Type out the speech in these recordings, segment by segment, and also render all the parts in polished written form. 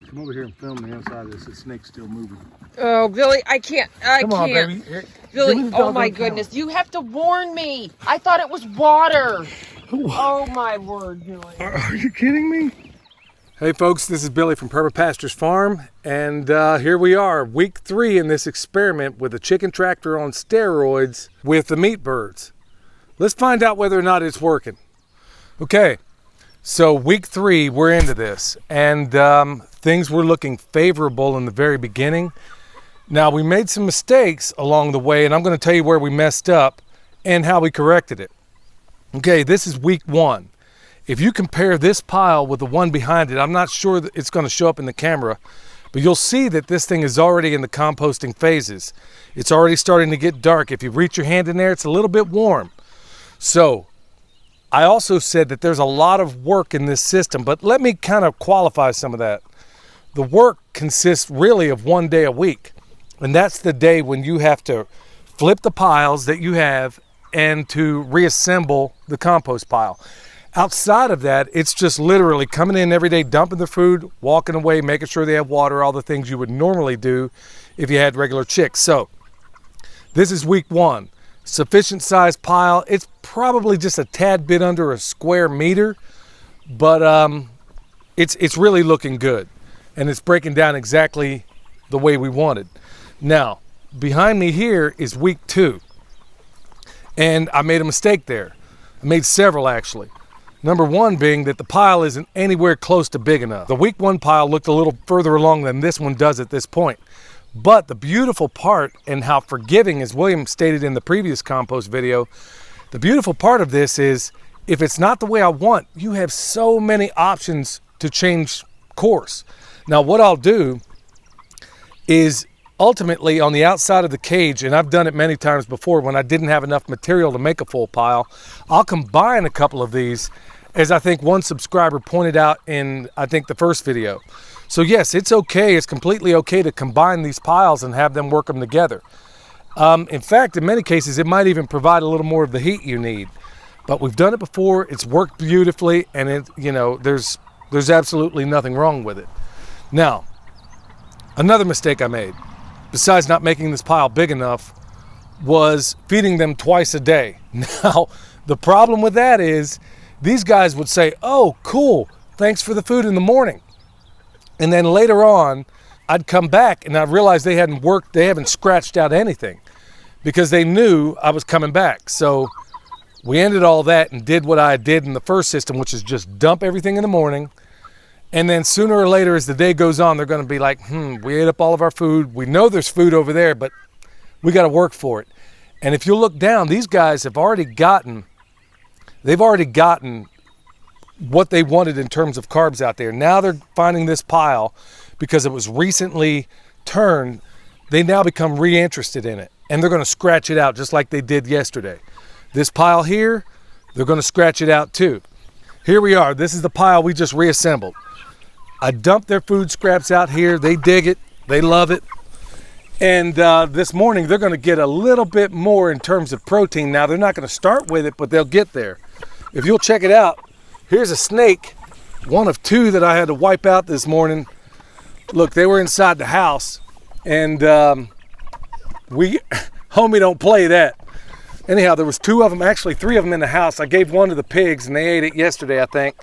Come over here and film the inside of this. The snake's still moving. Oh, Billy, I can't. Come on, baby. Here, Billy, oh my goodness. You have to warn me. I thought it was water. Oh my word, Billy. Are you kidding me? Hey folks, this is Billy from Perma Pastures Farm, and here we are, week 3 in this experiment with a chicken tractor on steroids with the meat birds. Let's find out whether or not it's working. Okay, so week 3, we're into this, and things were looking favorable in the very beginning. Now, we made some mistakes along the way, and I'm going to tell you where we messed up and how we corrected it. Okay, this is week 1. If you compare this pile with the one behind it, I'm not sure that it's going to show up in the camera, but you'll see that this thing is already in the composting phases. It's already starting to get dark. If you reach your hand in there, it's a little bit warm. So I also said that there's a lot of work in this system, but let me kind of qualify some of that. The work consists really of 1 day a week, and that's the day when you have to flip the piles that you have and to reassemble the compost pile. Outside of that, it's just literally coming in every day, dumping the food, walking away, making sure they have water, all the things you would normally do if you had regular chicks. So this is week 1. Sufficient size pile. It's probably just a tad bit under a square meter, but it's really looking good, and it's breaking down exactly the way we wanted. Now, behind me here is week 2, and I made a mistake there. I made several actually. Number 1 being that the pile isn't anywhere close to big enough. The week 1 pile looked a little further along than this one does at this point. But the beautiful part, and how forgiving, as William stated in the previous compost video, the beautiful part of this is, if it's not the way I want, you have so many options to change course. Now what I'll do is, ultimately on the outside of the cage, and I've done it many times before when I didn't have enough material to make a full pile, I'll combine a couple of these, as I think one subscriber pointed out in, I think, the first video. So yes, it's okay, it's completely okay to combine these piles and have them work them together. In fact, in many cases, it might even provide a little more of the heat you need. But we've done it before, it's worked beautifully, and it, you know, there's absolutely nothing wrong with it. Now, another mistake I made, besides not making this pile big enough, was feeding them twice a day. Now, the problem with that is, these guys would say, "Oh, cool, thanks for the food in the morning." And then later on, I'd come back and I realized they haven't scratched out anything, because they knew I was coming back. So we ended all that and did what I did in the first system, which is just dump everything in the morning. And then sooner or later, as the day goes on, they're going to be like, we ate up all of our food. We know there's food over there, but we got to work for it. And if you look down, these guys have already gotten, they've already gotten what they wanted in terms of carbs out there. Now they're finding this pile because it was recently turned. They now become re-interested in it, and they're going to scratch it out just like they did yesterday. This pile here, they're going to scratch it out too. Here we are. This is the pile we just reassembled. I dumped their food scraps out here. They dig it. They love it. And this morning, they're going to get a little bit more in terms of protein. Now, they're not going to start with it, but they'll get there. If you'll check it out, here's a snake, one of 2 that I had to wipe out this morning. Look, they were inside the house, and homie don't play that. Anyhow, there was 2 of them, actually 3 of them in the house. I gave one to the pigs, and they ate it yesterday, I think.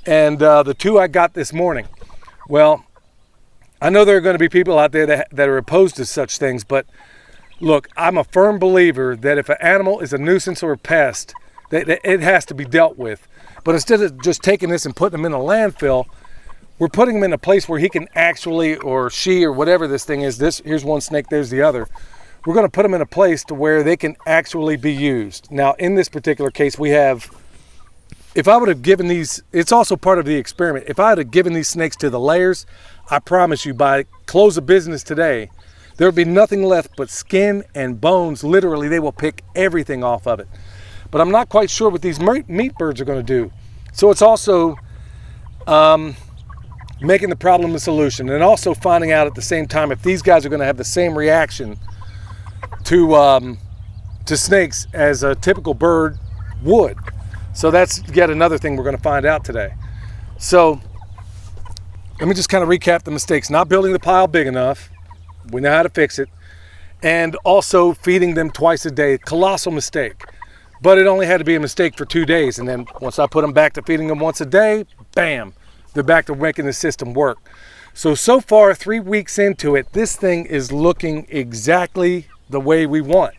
And the 2 I got this morning. Well, I know there are going to be people out there that are opposed to such things, but look, I'm a firm believer that if an animal is a nuisance or a pest, that it has to be dealt with. But instead of just taking this and putting them in a landfill, we're putting them in a place where he can actually, or she, or whatever this thing is, here's one snake, there's the other. We're going to put them in a place to where they can actually be used. Now, in this particular case, we have, if I would have given these, it's also part of the experiment. If I had have given these snakes to the layers, I promise you, by close of business today, there would be nothing left but skin and bones. Literally, they will pick everything off of it. But I'm not quite sure what these meat birds are going to do. So it's also making the problem a solution, and also finding out at the same time if these guys are going to have the same reaction to snakes as a typical bird would. So that's yet another thing we're going to find out today. So let me just kind of recap the mistakes. Not building the pile big enough. We know how to fix it. And also feeding them twice a day. Colossal mistake. But it only had to be a mistake for 2 days. And then once I put them back to feeding them once a day, bam, they're back to making the system work. So far, 3 weeks into it, this thing is looking exactly the way we want.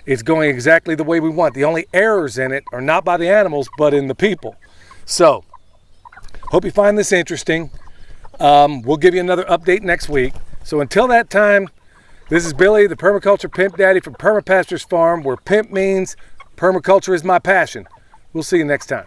It's going exactly the way we want. The only errors in it are not by the animals, but in the people. So, hope you find this interesting. We'll give you another update next week. So until that time, this is Billy, the permaculture pimp daddy from Perma Pastures Farm, where pimp means permaculture is my passion. We'll see you next time.